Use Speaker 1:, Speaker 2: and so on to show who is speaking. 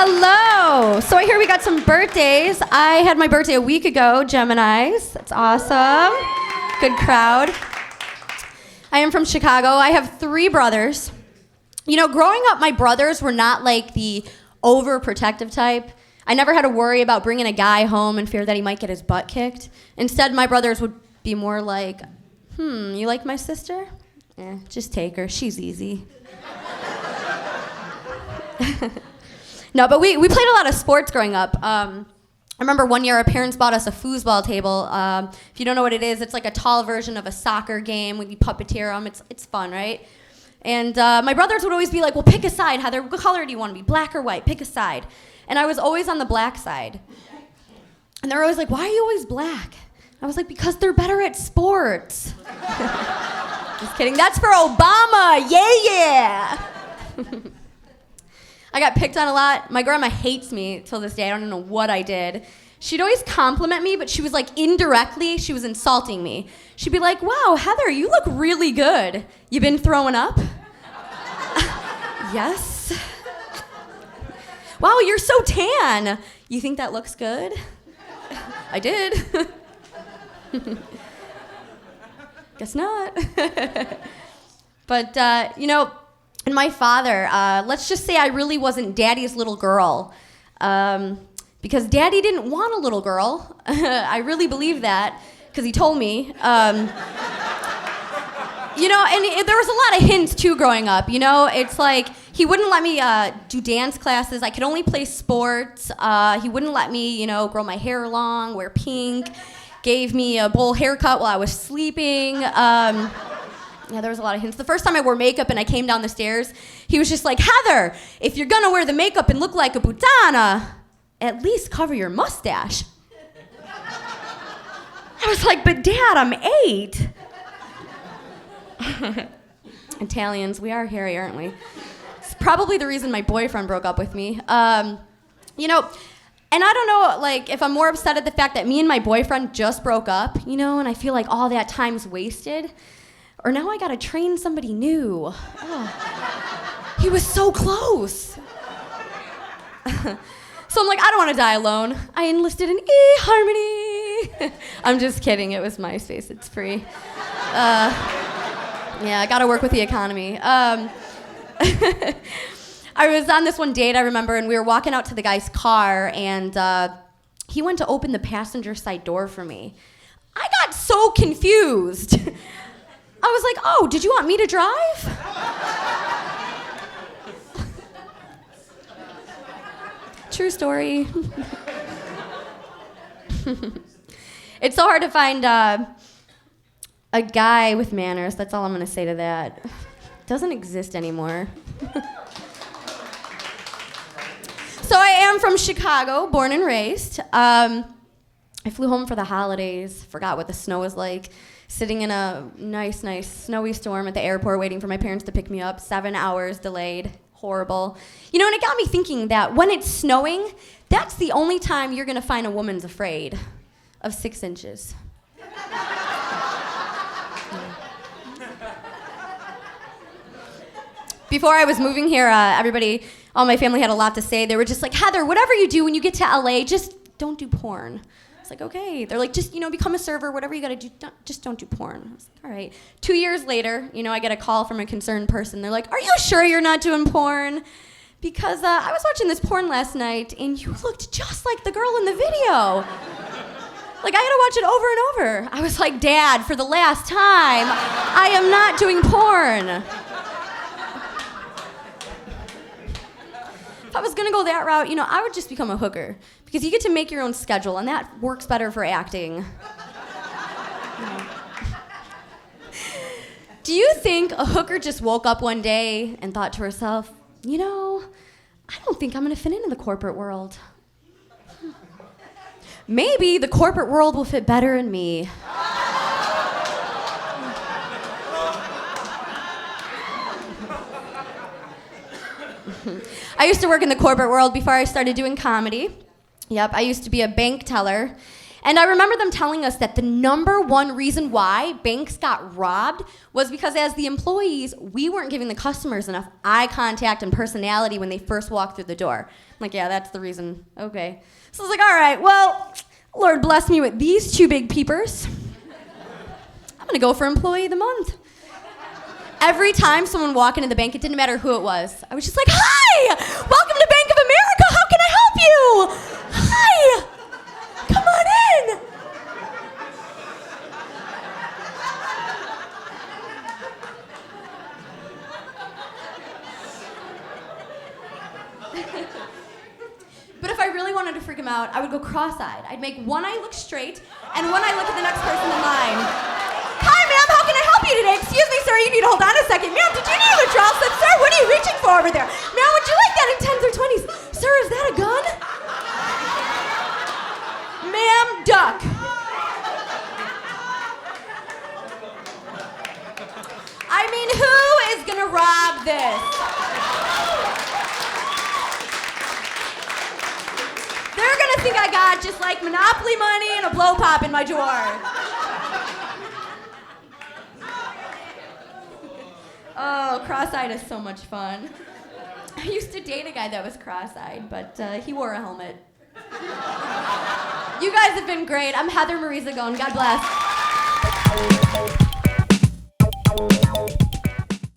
Speaker 1: Hello. So I hear we got some birthdays. I had my birthday a week ago, Geminis. That's awesome. Good crowd. I am from Chicago. I have 3 brothers. You know, growing up, my brothers were not like the overprotective type. I never had to worry about bringing a guy home and fear that he might get his butt kicked. Instead, my brothers would be more like, you like my sister? Just take her. She's easy. No, but we played a lot of sports growing up. I remember one year our parents bought us a foosball table. If you don't know what it is, it's like a tall version of a soccer game when you puppeteer them. It's fun, right? And my brothers would always be like, well, pick a side, Heather. What color do you want to be, black or white? Pick a side. And I was always on the black side. And they're always like, why are you always black? I was like, because they're better at sports. Just kidding. That's for Obama. Yeah. I got picked on a lot. My grandma hates me till this day. I don't know what I did. She'd always compliment me, but she was like indirectly, she was insulting me. She'd be like, wow, Heather, you look really good. You been throwing up? Yes. Wow, you're so tan. You think that looks good? I did. Guess not. But, you know, and my father, let's just say I really wasn't daddy's little girl. Because daddy didn't want a little girl. I really believe that, because he told me. You know, and there was a lot of hints, too, growing up. You know, it's like he wouldn't let me do dance classes. I could only play sports. He wouldn't let me, you know, grow my hair long, wear pink. Gave me a bowl haircut while I was sleeping. Yeah, there was a lot of hints. The first time I wore makeup and I came down the stairs, he was just like, Heather, if you're gonna wear the makeup and look like a putana, at least cover your mustache. I was like, but Dad, I'm 8. Italians, we are hairy, aren't we? It's probably the reason my boyfriend broke up with me. You know, and I don't know, like, if I'm more upset at the fact that me and my boyfriend just broke up, you know, and I feel like all that time's wasted, or now I gotta train somebody new. Oh. He was so close. So I'm like, I don't want to die alone. I enlisted in eHarmony. I'm just kidding. It was MySpace. It's free. Yeah, I got to work with the economy. I was on this one date, I remember, and we were walking out to the guy's car, and he went to open the passenger side door for me. I got so confused. I was like, oh, did you want me to drive? True story. It's so hard to find a guy with manners. That's all I'm going to say to that. Doesn't exist anymore. So I am from Chicago, born and raised. I flew home for the holidays, forgot what the snow was like, sitting in a nice snowy storm at the airport waiting for my parents to pick me up, 7 hours delayed. Horrible. You know, and it got me thinking that when it's snowing, that's the only time you're gonna find a woman's afraid of 6 inches. Before I was moving here, all my family had a lot to say. They were just like, Heather, whatever you do when you get to LA, just don't do porn. It's like, okay. They're like, just, you know, become a server, whatever you gotta do, just don't do porn. I was like, all right. 2 years later, you know, I get a call from a concerned person. They're like, are you sure you're not doing porn? Because I was watching this porn last night, and you looked just like the girl in the video. Like, I had to watch it over and over. I was like, Dad, for the last time, I am not doing porn. If I was gonna go that route, you know, I would just become a hooker. Because you get to make your own schedule, and that works better for acting. Do you think a hooker just woke up one day and thought to herself, you know, I don't think I'm gonna fit into the corporate world. Maybe the corporate world will fit better in me. I used to work in the corporate world before I started doing comedy. Yep, I used to be a bank teller. And I remember them telling us that the number one reason why banks got robbed was because as the employees, we weren't giving the customers enough eye contact and personality when they first walked through the door. I'm like, yeah, that's the reason. Okay. So I was like, all right, well, Lord bless me with these two big peepers. I'm gonna go for Employee of the Month. Every time someone walked into the bank, it didn't matter who it was. I was just like, hi, welcome to Bank of America. How can I help you? Hi, come on in. But if I really wanted to freak him out, I would go cross-eyed. I'd make one eye look straight and one eye look at the next person in line. Hi, ma'am, how can I help you today? Excuse me, sir, you need to hold on a second. Ma'am, did you need a withdrawal slip? Sir, what are you reaching for over there? Ma'am, would you like that in 10s or 20s? Sir, is that a gun? Ma'am, duck. I mean, who is gonna rob this? They're gonna think I got just like Monopoly money and a blow pop in my drawer. Oh, cross-eyed is so much fun. I used to date a guy that was cross-eyed, but he wore a helmet. You guys have been great. I'm Heather Marie Zagone. God bless.